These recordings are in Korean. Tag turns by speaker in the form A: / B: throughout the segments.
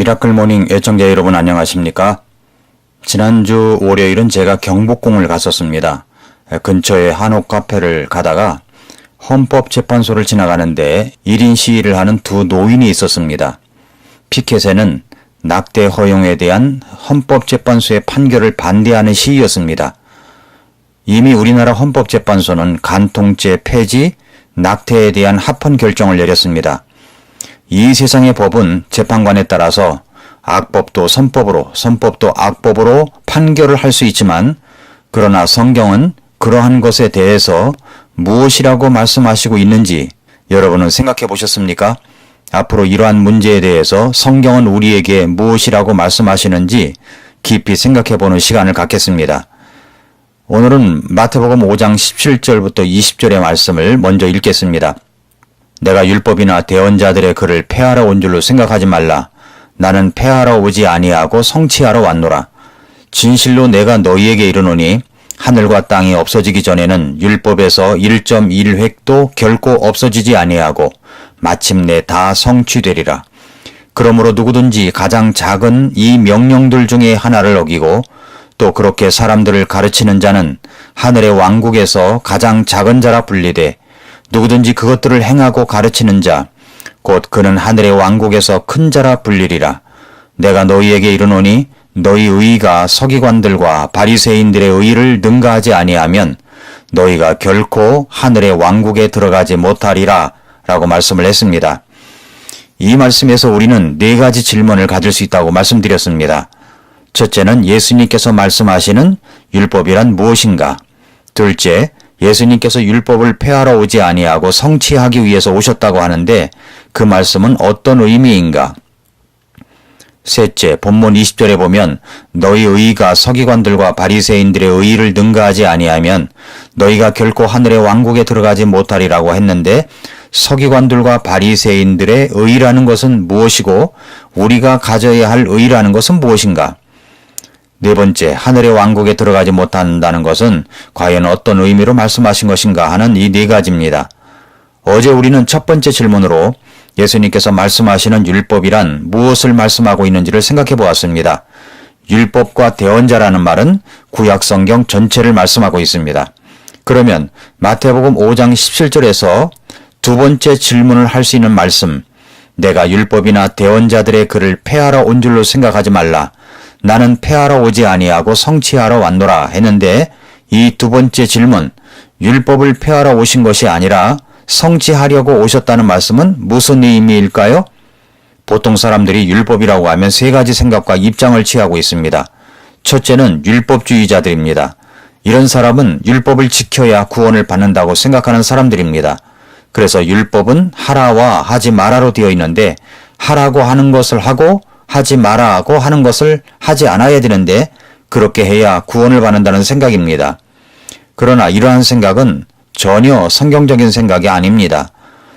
A: 미라클 모닝 애청자 여러분 안녕하십니까? 지난주 월요일은 제가 경복궁을 갔었습니다. 근처에 한옥 카페를 가다가 헌법재판소를 지나가는데 1인 시위를 하는 두 노인이 있었습니다. 피켓에는 낙태 허용에 대한 헌법재판소의 판결을 반대하는 시위였습니다. 이미 우리나라 헌법재판소는 간통죄 폐지, 낙태에 대한 합헌 결정을 내렸습니다. 이 세상의 법은 재판관에 따라서 악법도 선법으로, 선법도 악법으로 판결을 할 수 있지만, 그러나 성경은 그러한 것에 대해서 무엇이라고 말씀하시고 있는지 여러분은 생각해 보셨습니까? 앞으로 이러한 문제에 대해서 성경은 우리에게 무엇이라고 말씀하시는지 깊이 생각해 보는 시간을 갖겠습니다. 오늘은 마태복음 5장 17절부터 20절의 말씀을 먼저 읽겠습니다. 내가 율법이나 대언자들의 글을 폐하러 온 줄로 생각하지 말라. 나는 폐하러 오지 아니하고 성취하러 왔노라. 진실로 내가 너희에게 이르노니 하늘과 땅이 없어지기 전에는 율법에서 1.1획도 결코 없어지지 아니하고 마침내 다 성취되리라. 그러므로 누구든지 가장 작은 이 명령들 중에 하나를 어기고 또 그렇게 사람들을 가르치는 자는 하늘의 왕국에서 가장 작은 자라 불리되, 누구든지 그것들을 행하고 가르치는 자 곧 그는 하늘의 왕국에서 큰 자라 불리리라. 내가 너희에게 이르노니 너희 의가 서기관들과 바리새인들의 의를 능가하지 아니하면 너희가 결코 하늘의 왕국에 들어가지 못하리라 라고 말씀을 했습니다. 이 말씀에서 우리는 네 가지 질문을 가질 수 있다고 말씀드렸습니다. 첫째는 예수님께서 말씀하시는 율법이란 무엇인가? 둘째, 예수님께서 율법을 폐하러 오지 아니하고 성취하기 위해서 오셨다고 하는데 그 말씀은 어떤 의미인가? 셋째, 본문 20절에 보면 너희 의가 서기관들과 바리새인들의 의를 능가하지 아니하면 너희가 결코 하늘의 왕국에 들어가지 못하리라고 했는데, 서기관들과 바리새인들의 의라는 것은 무엇이고 우리가 가져야 할 의라는 것은 무엇인가? 네 번째, 하늘의 왕국에 들어가지 못한다는 것은 과연 어떤 의미로 말씀하신 것인가 하는 이 네 가지입니다. 어제 우리는 첫 번째 질문으로 예수님께서 말씀하시는 율법이란 무엇을 말씀하고 있는지를 생각해 보았습니다. 율법과 대언자라는 말은 구약 성경 전체를 말씀하고 있습니다. 그러면 마태복음 5장 17절에서 두 번째 질문을 할 수 있는 말씀, 내가 율법이나 대언자들의 글을 폐하러 온 줄로 생각하지 말라. 나는 폐하러 오지 아니하고 성취하러 왔노라 했는데, 이 두 번째 질문, 율법을 폐하러 오신 것이 아니라 성취하려고 오셨다는 말씀은 무슨 의미일까요? 보통 사람들이 율법이라고 하면 세 가지 생각과 입장을 취하고 있습니다. 첫째는 율법주의자들입니다. 이런 사람은 율법을 지켜야 구원을 받는다고 생각하는 사람들입니다. 그래서 율법은 하라와 하지 마라로 되어 있는데, 하라고 하는 것을 하고 하지 마라고 하는 것을 하지 않아야 되는데 그렇게 해야 구원을 받는다는 생각입니다. 그러나 이러한 생각은 전혀 성경적인 생각이 아닙니다.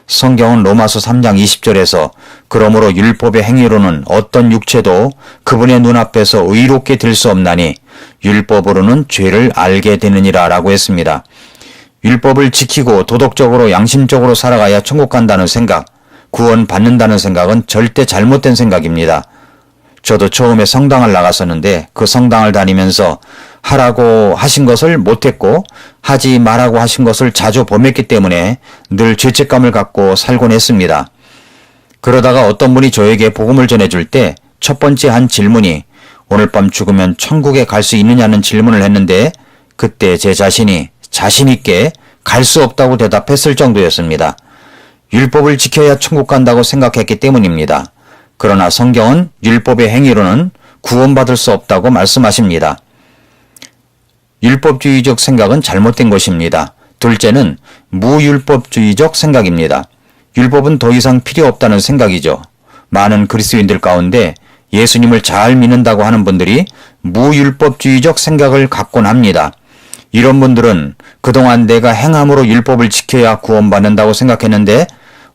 A: 성경은 로마서 3장 20절에서 그러므로 율법의 행위로는 어떤 육체도 그분의 눈앞에서 의롭게 될 수 없나니 율법으로는 죄를 알게 되느니라 라고 했습니다. 율법을 지키고 도덕적으로 양심적으로 살아가야 천국 간다는 생각, 구원 받는다는 생각은 절대 잘못된 생각입니다. 저도 처음에 성당을 나갔었는데 그 성당을 다니면서 하라고 하신 것을 못했고 하지 말라고 하신 것을 자주 범했기 때문에 늘 죄책감을 갖고 살곤 했습니다. 그러다가 어떤 분이 저에게 복음을 전해줄 때 첫 번째 한 질문이 오늘 밤 죽으면 천국에 갈 수 있느냐는 질문을 했는데, 그때 제 자신이 자신 있게 갈 수 없다고 대답했을 정도였습니다. 율법을 지켜야 천국 간다고 생각했기 때문입니다. 그러나 성경은 율법의 행위로는 구원받을 수 없다고 말씀하십니다. 율법주의적 생각은 잘못된 것입니다. 둘째는 무율법주의적 생각입니다. 율법은 더 이상 필요 없다는 생각이죠. 많은 그리스도인들 가운데 예수님을 잘 믿는다고 하는 분들이 무율법주의적 생각을 갖곤 합니다. 이런 분들은 그동안 내가 행함으로 율법을 지켜야 구원받는다고 생각했는데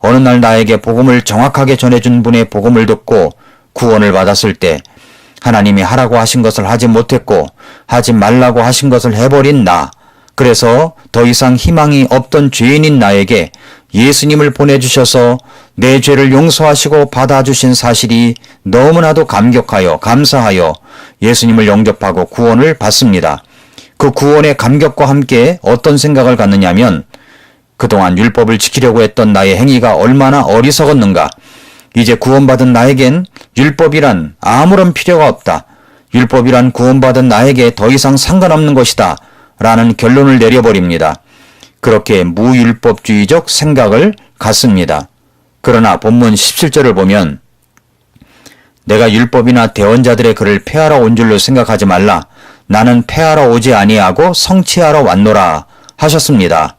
A: 어느 날 나에게 복음을 정확하게 전해준 분의 복음을 듣고 구원을 받았을 때 하나님이 하라고 하신 것을 하지 못했고 하지 말라고 하신 것을 해버린 나, 그래서 더 이상 희망이 없던 죄인인 나에게 예수님을 보내주셔서 내 죄를 용서하시고 받아주신 사실이 너무나도 감격하여 감사하여 예수님을 영접하고 구원을 받습니다. 그 구원의 감격과 함께 어떤 생각을 갖느냐면 그동안 율법을 지키려고 했던 나의 행위가 얼마나 어리석었는가. 이제 구원받은 나에겐 율법이란 아무런 필요가 없다. 율법이란 구원받은 나에게 더 이상 상관없는 것이다. 라는 결론을 내려버립니다. 그렇게 무율법주의적 생각을 갖습니다. 그러나 본문 17절을 보면 내가 율법이나 대언자들의 글을 폐하러 온 줄로 생각하지 말라. 나는 폐하러 오지 아니하고 성취하러 왔노라 하셨습니다.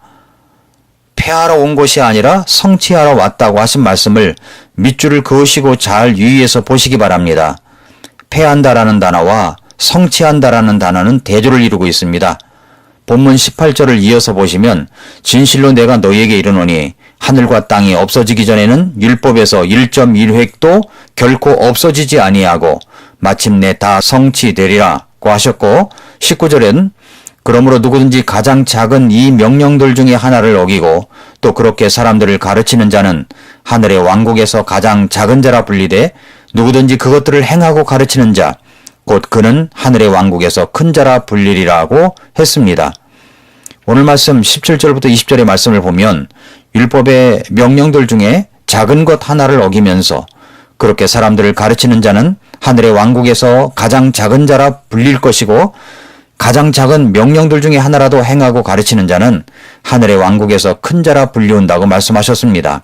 A: 폐하러 온 것이 아니라 성취하러 왔다고 하신 말씀을 밑줄을 그으시고 잘 유의해서 보시기 바랍니다. 폐한다라는 단어와 성취한다라는 단어는 대조를 이루고 있습니다. 본문 18절을 이어서 보시면 진실로 내가 너희에게 이르노니 하늘과 땅이 없어지기 전에는 율법에서 1.1획도 결코 없어지지 아니하고 마침내 다 성취되리라고 하셨고 19절엔 그러므로 누구든지 가장 작은 이 명령들 중에 하나를 어기고 또 그렇게 사람들을 가르치는 자는 하늘의 왕국에서 가장 작은 자라 불리되 누구든지 그것들을 행하고 가르치는 자 곧 그는 하늘의 왕국에서 큰 자라 불리리라고 했습니다. 오늘 말씀 17절부터 20절의 말씀을 보면 율법의 명령들 중에 작은 것 하나를 어기면서 그렇게 사람들을 가르치는 자는 하늘의 왕국에서 가장 작은 자라 불릴 것이고 가장 작은 명령들 중에 하나라도 행하고 가르치는 자는 하늘의 왕국에서 큰 자라 불리운다고 말씀하셨습니다.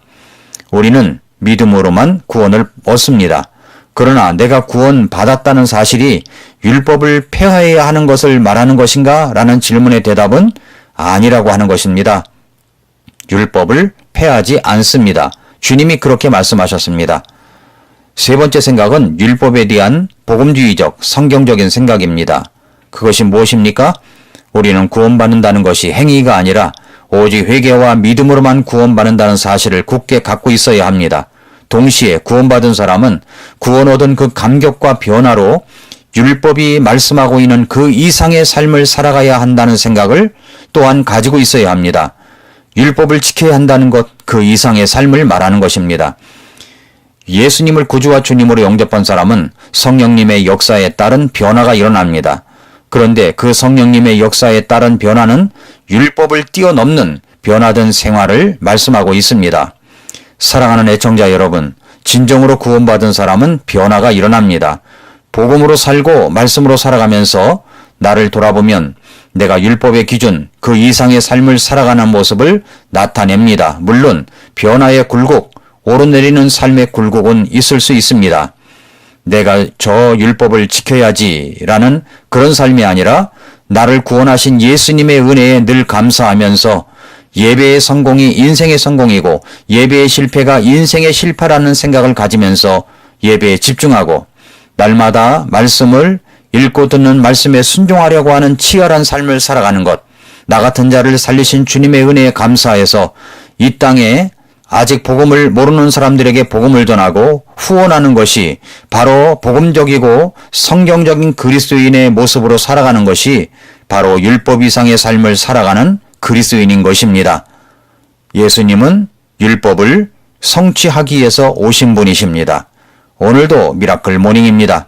A: 우리는 믿음으로만 구원을 얻습니다. 그러나 내가 구원 받았다는 사실이 율법을 폐하해야 하는 것을 말하는 것인가? 라는 질문의 대답은 아니라고 하는 것입니다. 율법을 폐하지 않습니다. 주님이 그렇게 말씀하셨습니다. 세 번째 생각은 율법에 대한 복음주의적, 성경적인 생각입니다. 그것이 무엇입니까? 우리는 구원받는다는 것이 행위가 아니라 오직 회개와 믿음으로만 구원받는다는 사실을 굳게 갖고 있어야 합니다. 동시에 구원받은 사람은 구원 얻은 그 감격과 변화로 율법이 말씀하고 있는 그 이상의 삶을 살아가야 한다는 생각을 또한 가지고 있어야 합니다. 율법을 지켜야 한다는 것, 그 이상의 삶을 말하는 것입니다. 예수님을 구주와 주님으로 영접한 사람은 성령님의 역사에 따른 변화가 일어납니다. 그런데 그 성령님의 역사에 따른 변화는 율법을 뛰어넘는 변화된 생활을 말씀하고 있습니다. 사랑하는 애청자 여러분, 진정으로 구원받은 사람은 변화가 일어납니다. 복음으로 살고 말씀으로 살아가면서 나를 돌아보면 내가 율법의 기준, 그 이상의 삶을 살아가는 모습을 나타냅니다. 물론 변화의 굴곡, 오르내리는 삶의 굴곡은 있을 수 있습니다. 내가 저 율법을 지켜야지라는 그런 삶이 아니라 나를 구원하신 예수님의 은혜에 늘 감사하면서 예배의 성공이 인생의 성공이고 예배의 실패가 인생의 실패라는 생각을 가지면서 예배에 집중하고 날마다 말씀을 읽고 듣는 말씀에 순종하려고 하는 치열한 삶을 살아가는 것, 나 같은 자를 살리신 주님의 은혜에 감사해서 이 땅에 아직 복음을 모르는 사람들에게 복음을 전하고 후원하는 것이 바로 복음적이고 성경적인 그리스도인의 모습으로 살아가는 것이 바로 율법 이상의 삶을 살아가는 그리스도인인 것입니다. 예수님은 율법을 성취하기 위해서 오신 분이십니다. 오늘도 미라클 모닝입니다.